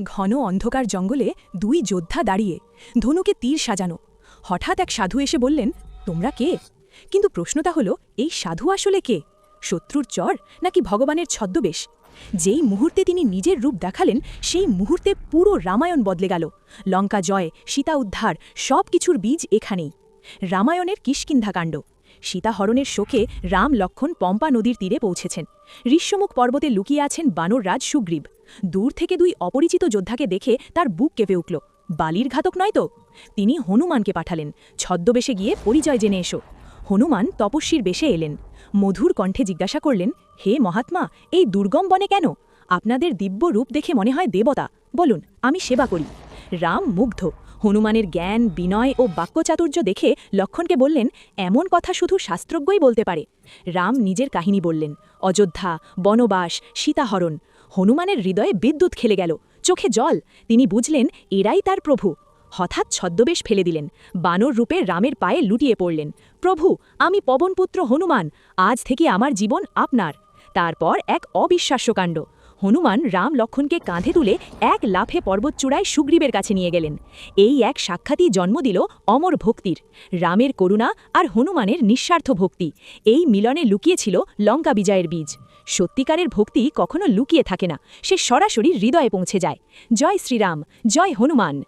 ঘন অন্ধকার জঙ্গলে দুই যোদ্ধা দাঁড়িয়ে, ধনুকে তীর সাজানো। হঠাৎ এক সাধু এসে বললেন, তোমরা কে? কিন্তু প্রশ্নটা হলো, এই সাধু আসলে কে? শত্রুর চর নাকি ভগবানের ছদ্মবেশ? যেই মুহূর্তে তিনি নিজের রূপ দেখালেন, সেই মুহূর্তে পুরো রামায়ণ বদলে গেল। লঙ্কা জয়, সীতা উদ্ধার, সব কিছুর বীজ এখানেই। রামায়ণের কিষ্কিন্ধাকাণ্ড। সীতাহরণের শোকে রাম লক্ষ্মণ পম্পা নদীর তীরে পৌঁছেছেন। ঋষ্যমুখ পর্বতে লুকিয়ে আছেন বানররাজ সুগ্রীব। দূর থেকে দুই অপরিচিত যোদ্ধাকে দেখে তার বুক কেঁপে উঠল। বালির ঘাতক নয় তো? তিনি হনুমানকে পাঠালেন, ছদ্মবেশে গিয়ে পরিচয় জেনে এসো। হনুমান তপস্বীর বেশে এলেন। মধুর কণ্ঠে জিজ্ঞাসা করলেন, হে মহাত্মা, এই দুর্গম বনে কেন? আপনাদের দিব্য রূপ দেখে মনে হয় দেবতা। বলুন, আমি সেবা করি। রাম মুগ্ধ। হনুমানের জ্ঞান, বিনয় ও বাক্যচাতুর্য দেখে লক্ষ্মণকে বললেন, এমন কথা শুধু শাস্ত্রজ্ঞই বলতে পারে। রাম নিজের কাহিনী বললেন, অযোধ্যা, বনবাস, সীতাহরণ। হনুমানের হৃদয়ে বিদ্যুৎ খেলে গেল, চোখে জল। তিনি বুঝলেন এরাই তার প্রভু। হঠাৎ ছদ্মবেশ ফেলে দিলেন, বানর রূপে রামের পায়ে লুটিয়ে পড়লেন। প্রভু, আমি পবনপুত্র হনুমান, আজ থেকে আমার জীবন আপনার। তারপর এক অবিশ্বাস্য কাণ্ড। হনুমান রাম লক্ষ্মণকে কাঁধে তুলে এক লাফে পর্বতচূড়ায় সুগ্রীবের কাছে নিয়ে গেলেন। এই এক সাক্ষাৎই জন্ম দিল অমর ভক্তির। রামের করুণা আর হনুমানের নিঃস্বার্থ ভক্তি, এই মিলনে লুকিয়েছিল লঙ্কা বিজয়ের বীজ। সত্যিকারের ভক্তি কখনো লুকিয়ে থাকে না, সে সরাসরি হৃদয়ে পৌঁছে যায়। জয় শ্রীরাম, জয় হনুমান।